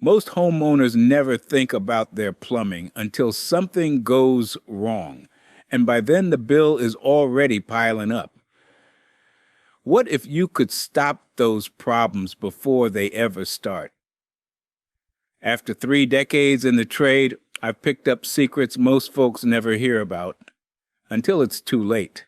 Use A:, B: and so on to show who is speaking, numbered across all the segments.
A: Most homeowners never think about their plumbing until something goes wrong, and by then the bill is already piling up. What if you could stop those problems before they ever start? After 3 decades in the trade, I've picked up secrets most folks never hear about until it's too late.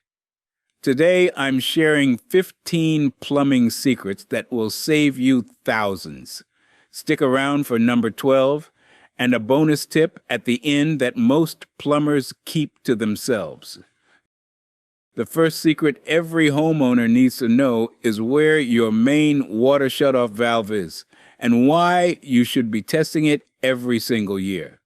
A: Today, I'm sharing 15 plumbing secrets that will save you thousands. Stick around for number 12 and a bonus tip at the end that most plumbers keep to themselves. The first secret every homeowner needs to know is where your main water shutoff valve is and why you should be testing it every single year.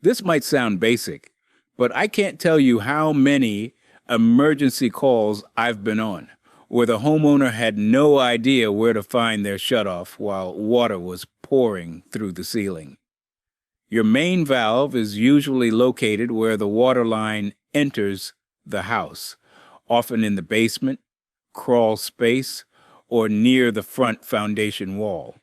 A: This might sound basic, but I can't tell you how many emergency calls I've been on where the homeowner had no idea where to find their shutoff while water was pouring through the ceiling. Your main valve is usually located where the water line enters the house, often in the basement, crawl space, or near the front foundation wall.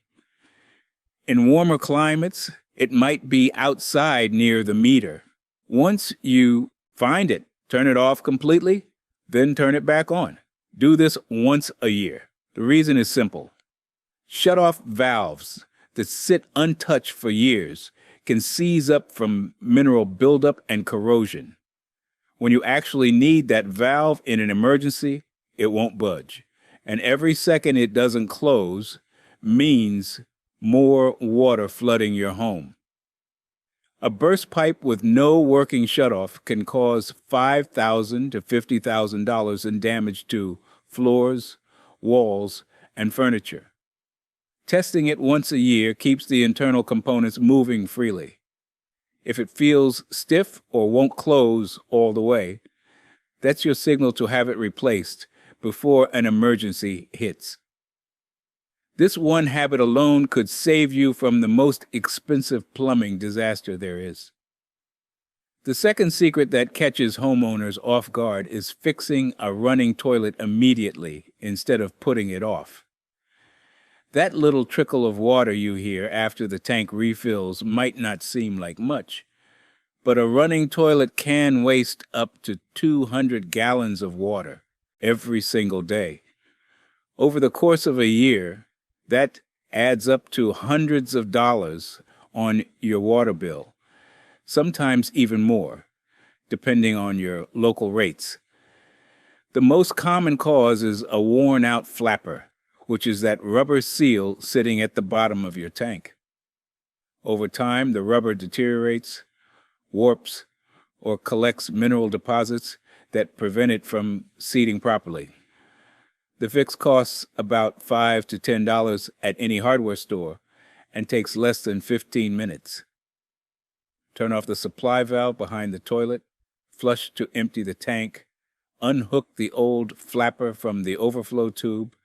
A: In warmer climates, it might be outside near the meter. Once you find it, turn it off completely, then turn it back on. Do this once a year. The reason is simple. Shut-off valves that sit untouched for years can seize up from mineral buildup and corrosion. When you actually need that valve in an emergency, it won't budge. And every second it doesn't close means more water flooding your home. A burst pipe with no working shutoff can cause $5,000 to $50,000 in damage to floors, walls, and furniture. Testing it once a year keeps the internal components moving freely. If it feels stiff or won't close all the way, that's your signal to have it replaced before an emergency hits. This one habit alone could save you from the most expensive plumbing disaster there is. The second secret that catches homeowners off guard is fixing a running toilet immediately instead of putting it off. That little trickle of water you hear after the tank refills might not seem like much, but a running toilet can waste up to 200 gallons of water every single day. Over the course of a year, that adds up to hundreds of dollars on your water bill, sometimes even more, depending on your local rates. The most common cause is a worn-out flapper, which is that rubber seal sitting at the bottom of your tank. Over time, the rubber deteriorates, warps, or collects mineral deposits that prevent it from seating properly. The fix costs about $5 to $10 at any hardware store and takes less than 15 minutes. Turn off the supply valve behind the toilet, flush to empty the tank, unhook the old flapper from the overflow tube,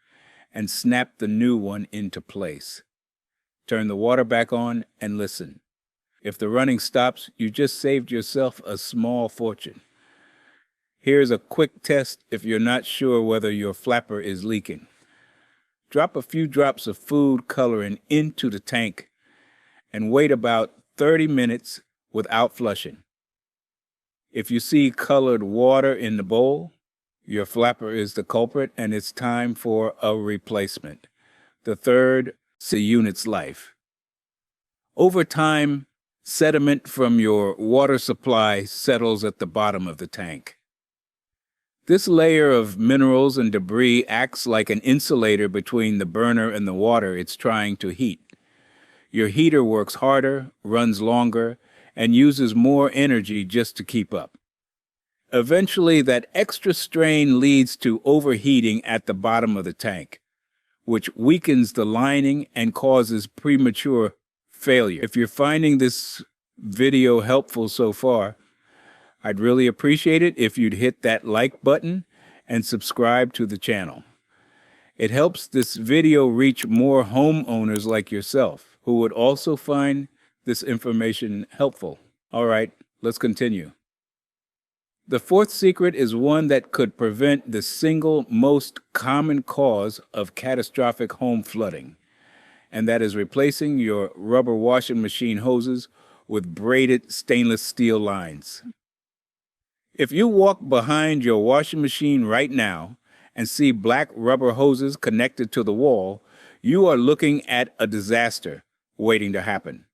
A: and snap the new one into place. Turn the water back on and listen. If the running stops, you just saved yourself a small fortune. Here's a quick test if you're not sure whether your flapper is leaking. Drop a few drops of food coloring into the tank and wait about 30 minutes without flushing. If you see colored water in the bowl, your flapper is the culprit and it's time for a replacement. The third is the unit's life. Over time, sediment from your water supply settles at the bottom of the tank. This layer of minerals and debris acts like an insulator between the burner and the water it's trying to heat. Your heater works harder, runs longer, and uses more energy just to keep up. Eventually, that extra strain leads to overheating at the bottom of the tank, which weakens the lining and causes premature failure. If you're finding this video helpful so far, I'd really appreciate it if you'd hit that like button and subscribe to the channel. It helps this video reach more homeowners like yourself who would also find this information helpful. All right, let's continue. The fourth secret is one that could prevent the single most common cause of catastrophic home flooding, and that is replacing your rubber washing machine hoses with braided stainless steel lines. If you walk behind your washing machine right now and see black rubber hoses connected to the wall, you are looking at a disaster waiting to happen.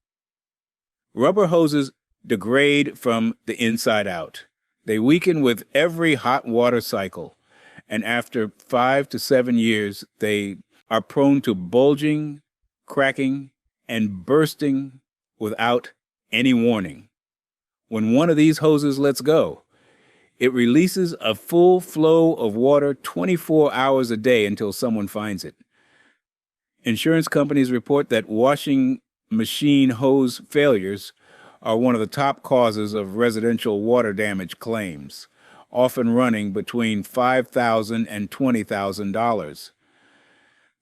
A: Rubber hoses degrade from the inside out. They weaken with every hot water cycle, and after 5 to 7 years, they are prone to bulging, cracking, and bursting without any warning. When one of these hoses lets go, it releases a full flow of water 24 hours a day until someone finds it. Insurance companies report that washing machine hose failures are one of the top causes of residential water damage claims, often running between $5,000 and $20,000.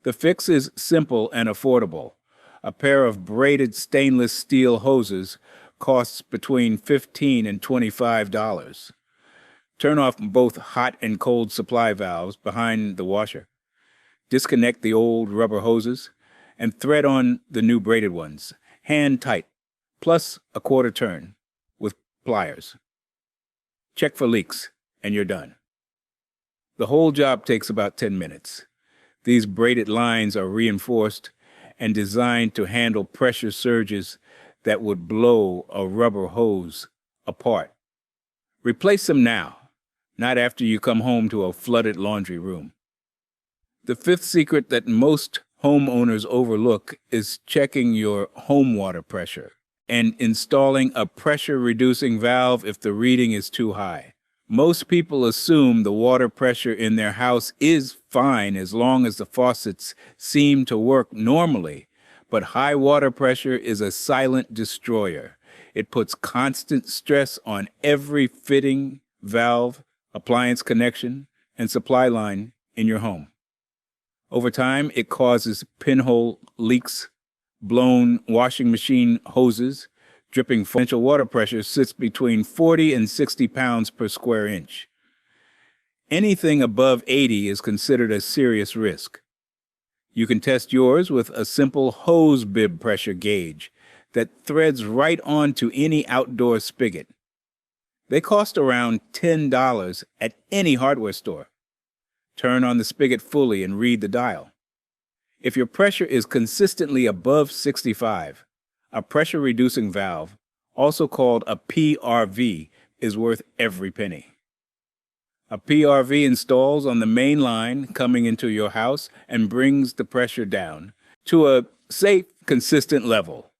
A: The fix is simple and affordable. A pair of braided stainless steel hoses costs between $15 and $25. Turn off both hot and cold supply valves behind the washer. Disconnect the old rubber hoses and thread on the new braided ones, hand tight, plus a quarter turn with pliers. Check for leaks, and you're done. The whole job takes about 10 minutes. These braided lines are reinforced and designed to handle pressure surges that would blow a rubber hose apart. Replace them now, not after you come home to a flooded laundry room. The fifth secret that most homeowners overlook is checking your home water pressure and installing a pressure-reducing valve if the reading is too high. Most people assume the water pressure in their house is fine as long as the faucets seem to work normally, but high water pressure is a silent destroyer. It puts constant stress on every fitting, valve, appliance connection, and supply line in your home. Over time, it causes pinhole leaks, blown washing machine hoses, dripping potential water pressure sits between 40 and 60 pounds per square inch. Anything above 80 is considered a serious risk. You can test yours with a simple hose bib pressure gauge that threads right onto any outdoor spigot. They cost around $10 at any hardware store. Turn on the spigot fully and read the dial. If your pressure is consistently above 65, a pressure-reducing valve, also called a PRV, is worth every penny. A PRV installs on the main line coming into your house and brings the pressure down to a safe, consistent level.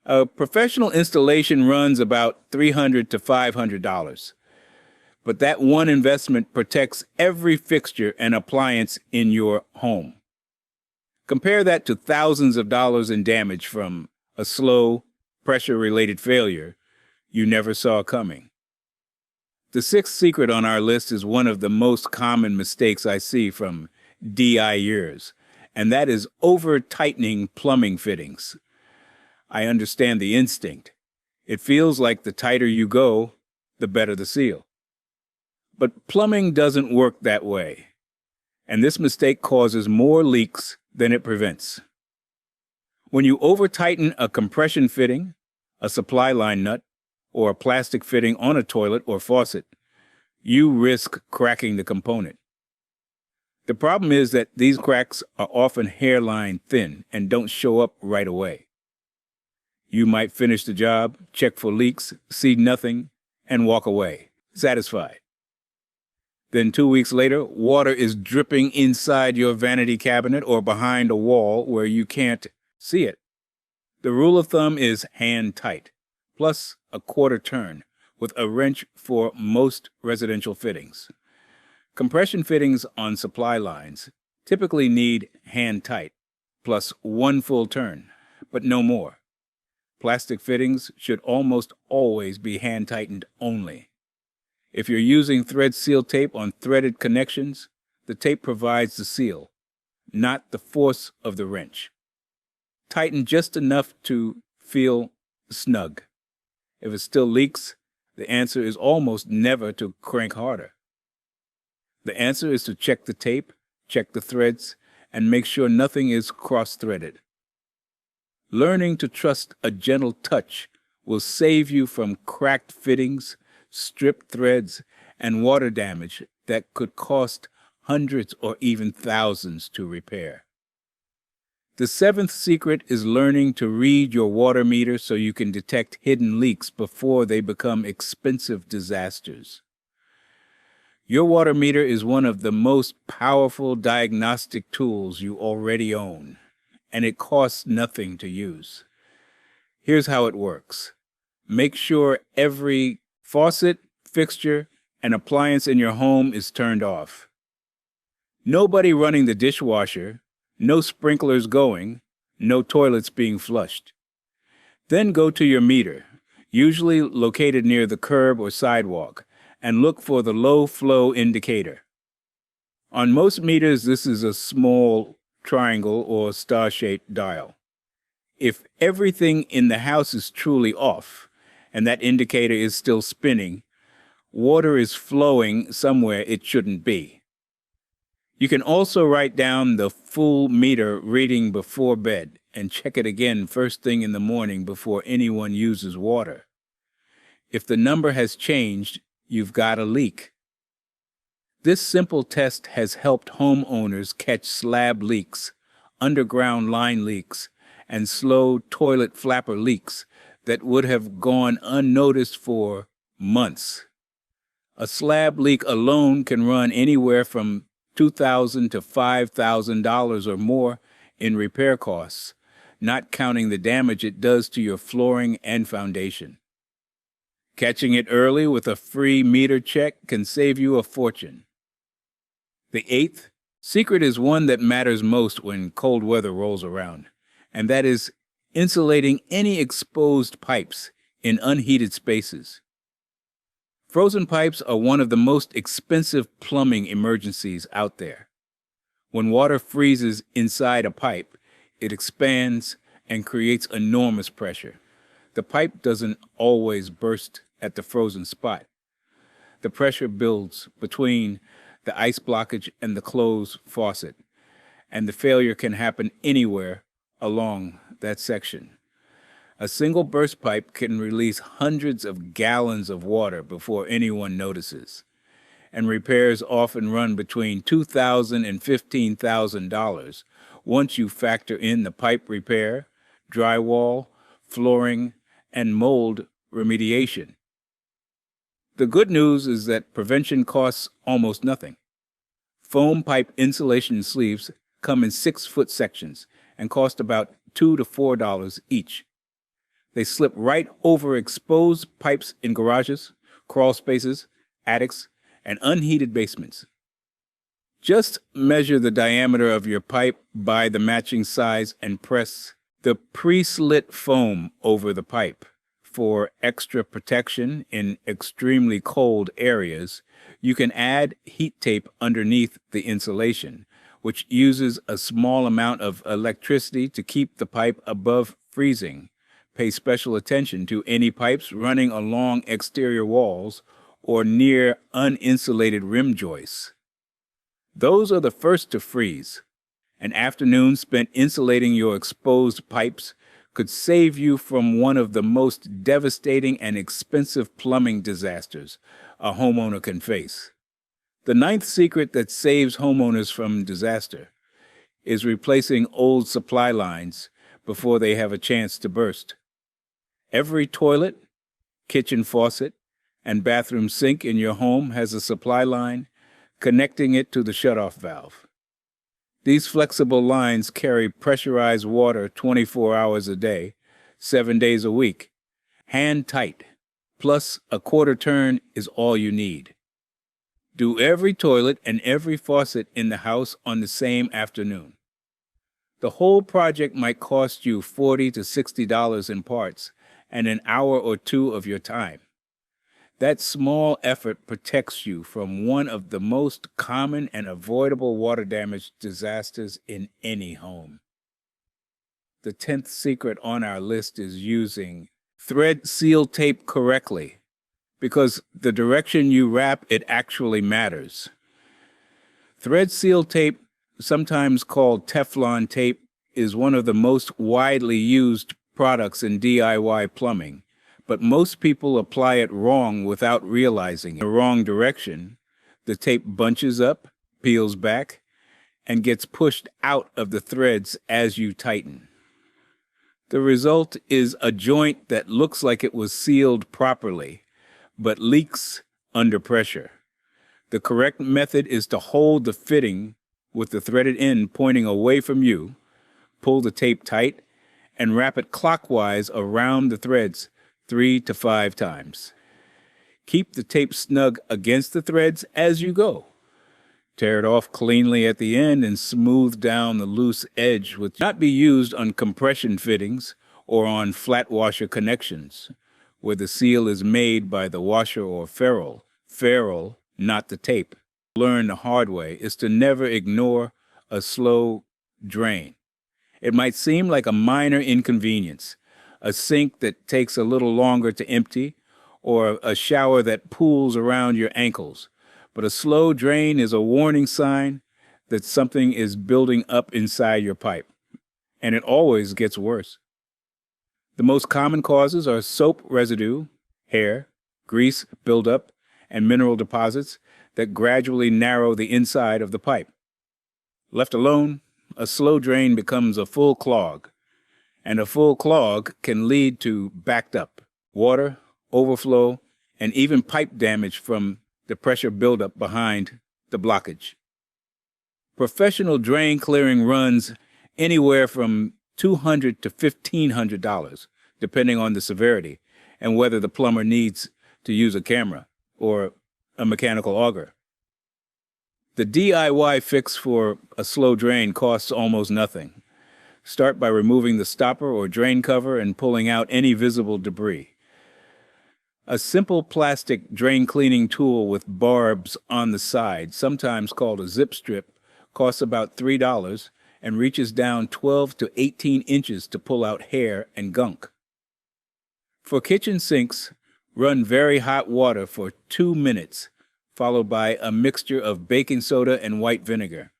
A: A professional installation runs about $300 to $500, but that one investment protects every fixture and appliance in your home. Compare that to thousands of dollars in damage from a slow, pressure-related failure you never saw coming. The sixth secret on our list is one of the most common mistakes I see from DIYers, and that is over-tightening plumbing fittings. I understand the instinct. It feels like the tighter you go, the better the seal. But plumbing doesn't work that way, and this mistake causes more leaks than it prevents. When you over-tighten a compression fitting, a supply line nut, or a plastic fitting on a toilet or faucet, you risk cracking the component. The problem is that these cracks are often hairline thin and don't show up right away. You might finish the job, check for leaks, see nothing, and walk away, satisfied. Then 2 weeks later, water is dripping inside your vanity cabinet or behind a wall where you can't see it. The rule of thumb is hand tight, plus a quarter turn, with a wrench for most residential fittings. Compression fittings on supply lines typically need hand tight, plus one full turn, but no more. Plastic fittings should almost always be hand tightened only. If you're using thread seal tape on threaded connections, the tape provides the seal, not the force of the wrench. Tighten just enough to feel snug. If it still leaks, the answer is almost never to crank harder. The answer is to check the tape, check the threads, and make sure nothing is cross-threaded. Learning to trust a gentle touch will save you from cracked fittings, stripped threads, and water damage that could cost hundreds or even thousands to repair. The seventh secret is learning to read your water meter so you can detect hidden leaks before they become expensive disasters. Your water meter is one of the most powerful diagnostic tools you already own, and it costs nothing to use. Here's how it works. Make sure every faucet, fixture, and appliance in your home is turned off. Nobody running the dishwasher, no sprinklers going, no toilets being flushed. Then go to your meter, usually located near the curb or sidewalk, and look for the low flow indicator. On most meters, this is a small triangle or star-shaped dial. If everything in the house is truly off, and that indicator is still spinning, water is flowing somewhere it shouldn't be. You can also write down the full meter reading before bed and check it again first thing in the morning before anyone uses water. If the number has changed, you've got a leak. This simple test has helped homeowners catch slab leaks, underground line leaks, and slow toilet flapper leaks that would have gone unnoticed for months. A slab leak alone can run anywhere from $2,000 to $5,000 or more in repair costs, not counting the damage it does to your flooring and foundation. Catching it early with a free meter check can save you a fortune. The eighth secret is one that matters most when cold weather rolls around, and that is insulating any exposed pipes in unheated spaces. Frozen pipes are one of the most expensive plumbing emergencies out there. When water freezes inside a pipe, it expands and creates enormous pressure. The pipe doesn't always burst at the frozen spot. The pressure builds between the ice blockage and the closed faucet, and the failure can happen anywhere along that section. A single burst pipe can release hundreds of gallons of water before anyone notices, and repairs often run between $2,000 and $15,000 once you factor in the pipe repair, drywall, flooring, and mold remediation. The good news is that prevention costs almost nothing. Foam pipe insulation sleeves come in 6-foot sections and cost about $2 to $4 each. They slip right over exposed pipes in garages, crawl spaces, attics, and unheated basements. Just measure the diameter of your pipe by the matching size and press the pre-slit foam over the pipe. For extra protection in extremely cold areas, you can add heat tape underneath the insulation, which uses a small amount of electricity to keep the pipe above freezing. Pay special attention to any pipes running along exterior walls or near uninsulated rim joists. Those are the first to freeze. An afternoon spent insulating your exposed pipes could save you from one of the most devastating and expensive plumbing disasters a homeowner can face. The ninth secret that saves homeowners from disaster is replacing old supply lines before they have a chance to burst. Every toilet, kitchen faucet, and bathroom sink in your home has a supply line connecting it to the shutoff valve. These flexible lines carry pressurized water 24 hours a day, 7 days a week, hand tight, plus a quarter turn is all you need. Do every toilet and every faucet in the house on the same afternoon. The whole project might cost you $40 to $60 in parts and an hour or two of your time. That small effort protects you from one of the most common and avoidable water damage disasters in any home. The 10th secret on our list is using thread seal tape correctly, because the direction you wrap it actually matters. Thread seal tape sometimes called Teflon tape, is one of the most widely used products in DIY plumbing, but most people apply it wrong without realizing it. In the wrong direction, the tape bunches up, peels back, and gets pushed out of the threads as you tighten. The result is a joint that looks like it was sealed properly, but leaks under pressure. The correct method is to hold the fitting with the threaded end pointing away from you, pull the tape tight, and wrap it clockwise around the threads 3 to 5 times. Keep the tape snug against the threads as you go. Tear it off cleanly at the end and smooth down the loose edge, which not be used on compression fittings or on flat washer connections, where the seal is made by the washer or ferrule, not the tape. Learn the hard way is to never ignore a slow drain. It might seem like a minor inconvenience, a sink that takes a little longer to empty, or a shower that pools around your ankles. But a slow drain is a warning sign that something is building up inside your pipe, and it always gets worse. The most common causes are soap residue, hair, grease buildup, and mineral deposits that gradually narrow the inside of the pipe. Left alone, a slow drain becomes a full clog, and a full clog can lead to backed up water, overflow, and even pipe damage from the pressure buildup behind the blockage. Professional drain clearing runs anywhere from $200 to $1,500, depending on the severity and whether the plumber needs to use a camera or a mechanical auger. The DIY fix for a slow drain costs almost nothing. Start by removing the stopper or drain cover and pulling out any visible debris. A simple plastic drain cleaning tool with barbs on the side, sometimes called a zip strip, costs about $3 and reaches down 12 to 18 inches to pull out hair and gunk. For kitchen sinks, run very hot water for 2 minutes, followed by a mixture of baking soda and white vinegar.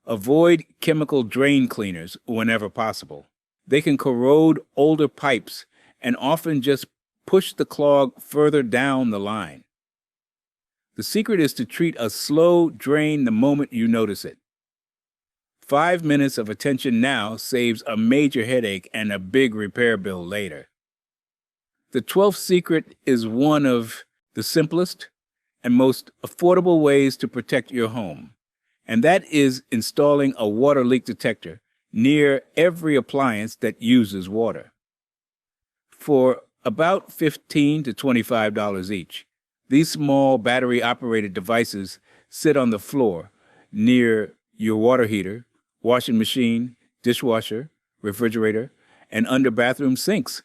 A: Avoid chemical drain cleaners whenever possible. They can corrode older pipes and often just push the clog further down the line. The secret is to treat a slow drain the moment you notice it. 5 minutes of attention now saves a major headache and a big repair bill later. The 12th secret is one of the simplest and most affordable ways to protect your home, and that is installing a water leak detector near every appliance that uses water. For about $15 to $25 each, these small battery-operated devices sit on the floor near your water heater, washing machine, dishwasher, refrigerator, and under bathroom sinks.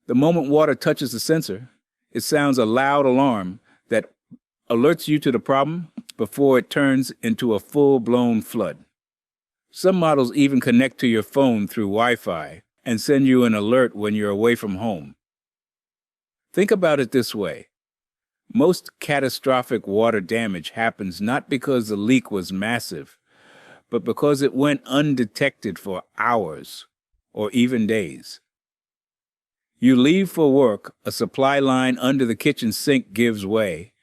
A: The moment water touches the sensor, it sounds a loud alarm that alerts you to the problem before it turns into a full-blown flood. Some models even connect to your phone through Wi-Fi and send you an alert when you're away from home. Think about it this way. Most catastrophic water damage happens not because the leak was massive, but because it went undetected for hours or even days. You leave for work, a supply line under the kitchen sink gives way,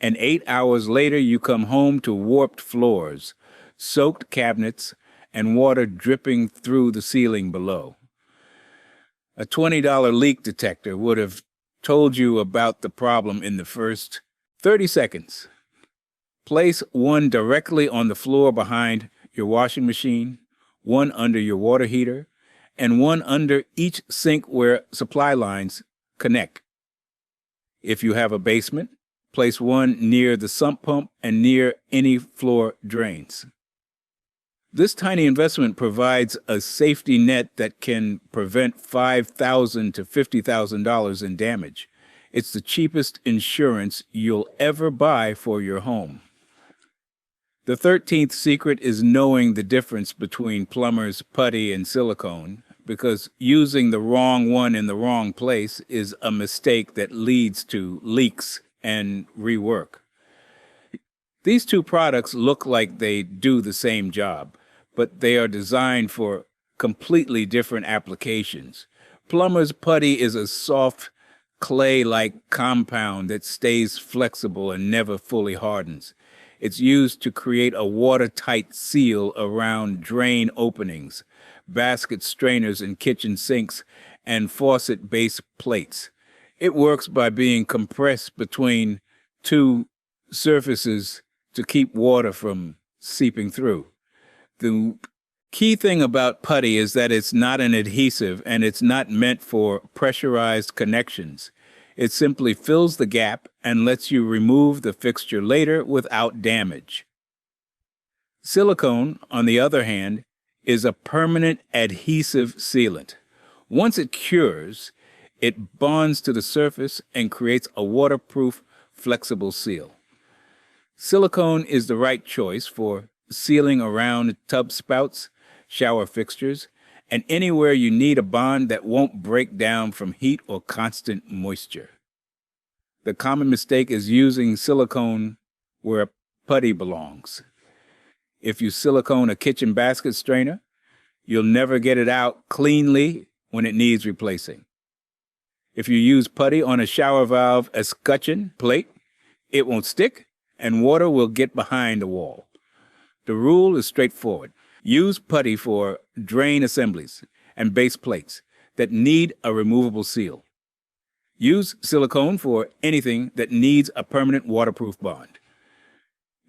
A: and 8 hours later you come home to warped floors, soaked cabinets, and water dripping through the ceiling below. A $20 leak detector would have told you about the problem in the first 30 seconds. Place one directly on the floor behind your washing machine, one under your water heater, and one under each sink where supply lines connect. If you have a basement, place one near the sump pump and near any floor drains. This tiny investment provides a safety net that can prevent $5,000 to $50,000 in damage. It's the cheapest insurance you'll ever buy for your home. The 13th secret is knowing the difference between Plumbers, Putty, and silicone, because using the wrong one in the wrong place is a mistake that leads to leaks and rework. These two products look like they do the same job, but they are designed for completely different applications. Plumber's Putty is a soft, clay-like compound that stays flexible and never fully hardens. It's used to create a watertight seal around drain openings, basket strainers in kitchen sinks, and faucet base plates. It works by being compressed between two surfaces to keep water from seeping through. The key thing about putty is that it's not an adhesive and it's not meant for pressurized connections. It simply fills the gap and lets you remove the fixture later without damage. Silicone, on the other hand, is a permanent adhesive sealant. Once it cures, it bonds to the surface and creates a waterproof, flexible seal. Silicone is the right choice for sealing around tub spouts, shower fixtures, and anywhere you need a bond that won't break down from heat or constant moisture. The common mistake is using silicone where putty belongs. If you silicone a kitchen basket strainer, you'll never get it out cleanly when it needs replacing. If you use putty on a shower valve escutcheon plate, it won't stick and water will get behind the wall. The rule is straightforward. Use putty for drain assemblies and base plates that need a removable seal. Use silicone for anything that needs a permanent waterproof bond.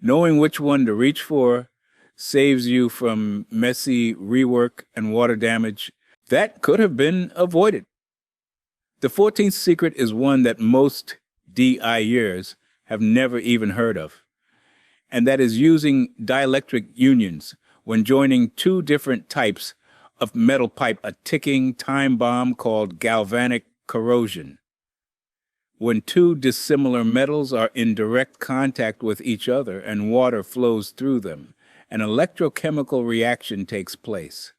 A: Knowing which one to reach for saves you from messy rework and water damage that could have been avoided. The 14th secret is one that most DIYers have never even heard of, and that is using dielectric unions when joining two different types of metal pipe, a ticking time bomb called galvanic corrosion. When two dissimilar metals are in direct contact with each other and water flows through them, an electrochemical reaction takes place.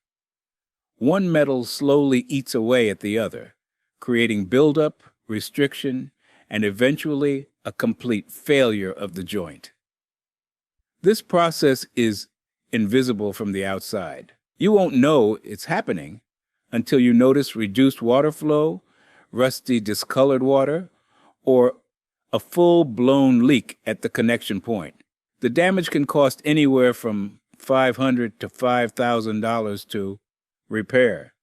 A: One metal slowly eats away at the other, creating buildup, restriction, and eventually a complete failure of the joint. This process is invisible from the outside. You won't know it's happening until you notice reduced water flow, rusty, discolored water, or a full-blown leak at the connection point. The damage can cost anywhere from $500 to $5,000 to repair,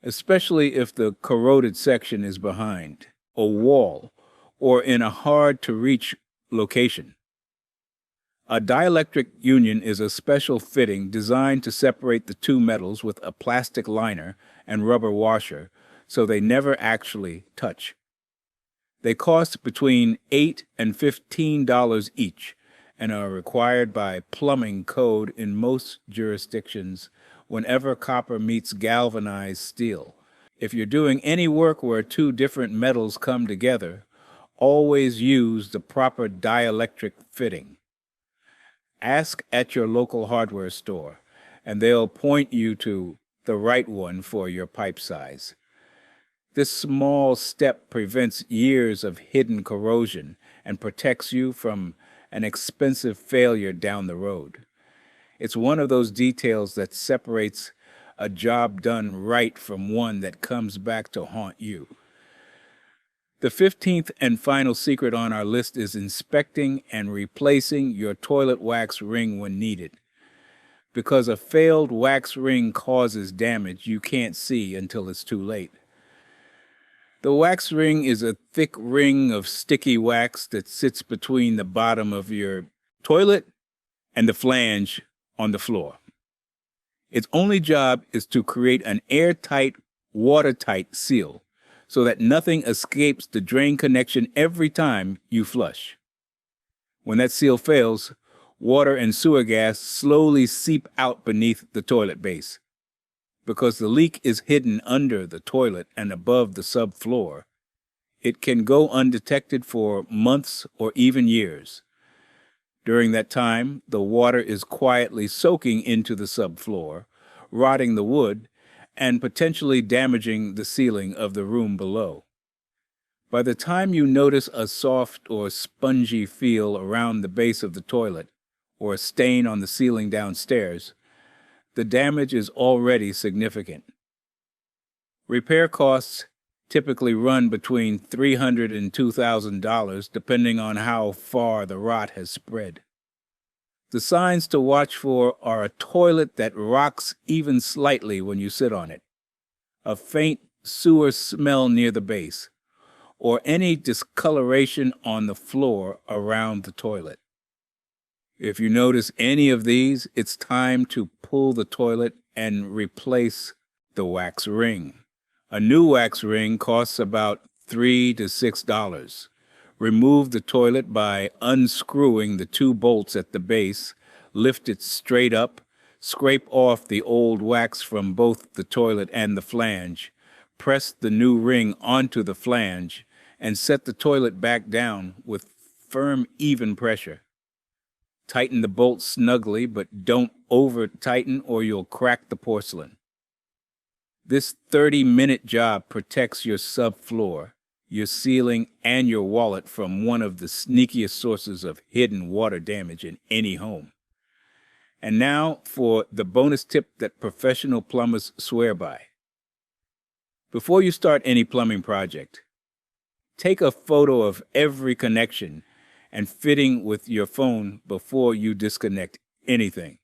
A: especially if the corroded section is behind a wall or in a hard-to-reach location. A dielectric union is a special fitting designed to separate the two metals with a plastic liner and rubber washer so they never actually touch. They cost between $8 and $15 each and are required by plumbing code in most jurisdictions whenever copper meets galvanized steel. If you're doing any work where two different metals come together, always use the proper dielectric fitting. Ask at your local hardware store, and they'll point you to the right one for your pipe size. This small step prevents years of hidden corrosion and protects you from an expensive failure down the road. It's one of those details that separates a job done right from one that comes back to haunt you. The 15th and final secret on our list is inspecting and replacing your toilet wax ring when needed. Because a failed wax ring causes damage you can't see until it's too late. The wax ring is a thick ring of sticky wax that sits between the bottom of your toilet and the flange on the floor. Its only job is to create an airtight, watertight seal so that nothing escapes the drain connection every time you flush. When that seal fails, water and sewer gas slowly seep out beneath the toilet base. Because the leak is hidden under the toilet and above the subfloor, it can go undetected for months or even years. During that time, the water is quietly soaking into the subfloor, rotting the wood, and potentially damaging the ceiling of the room below. By the time you notice a soft or spongy feel around the base of the toilet, or a stain on the ceiling downstairs, the damage is already significant. Repair costs typically run between $300 and $2,000 depending on how far the rot has spread. The signs to watch for are a toilet that rocks even slightly when you sit on it, a faint sewer smell near the base, or any discoloration on the floor around the toilet. If you notice any of these, it's time to pull the toilet and replace the wax ring. A new wax ring costs about $3 to $6. Remove the toilet by unscrewing the 2 bolts at the base, lift it straight up, scrape off the old wax from both the toilet and the flange, press the new ring onto the flange, and set the toilet back down with firm, even pressure. Tighten the bolts snugly, but don't over-tighten or you'll crack the porcelain. This 30-minute job protects your subfloor, your ceiling, and your wallet from one of the sneakiest sources of hidden water damage in any home. And now for the bonus tip that professional plumbers swear by. Before you start any plumbing project, take a photo of every connection and fitting with your phone before you disconnect anything.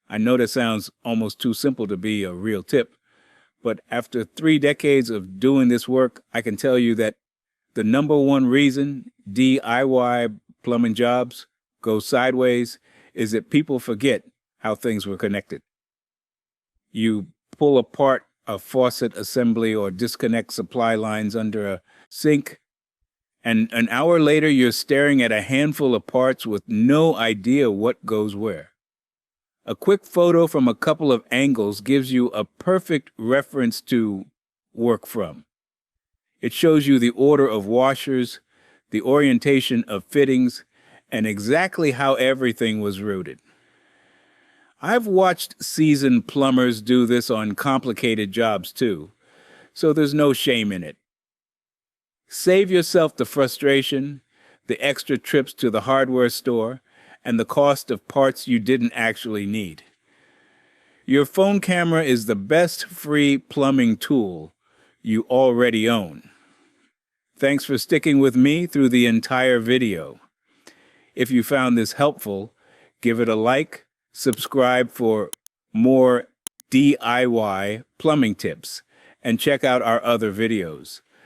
A: I know that sounds almost too simple to be a real tip, but after 3 decades of doing this work, I can tell you that the number one reason DIY plumbing jobs go sideways is that people forget how things were connected. You pull apart a faucet assembly or disconnect supply lines under a sink, and an hour later you're staring at a handful of parts with no idea what goes where. A quick photo from a couple of angles gives you a perfect reference to work from. It shows you the order of washers, the orientation of fittings, and exactly how everything was routed. I've watched seasoned plumbers do this on complicated jobs too, so there's no shame in it. Save yourself the frustration, the extra trips to the hardware store, and the cost of parts you didn't actually need. Your phone camera is the best free plumbing tool you already own. Thanks for sticking with me through the entire video. If you found this helpful, give it a like, subscribe for more DIY plumbing tips, and check out our other videos.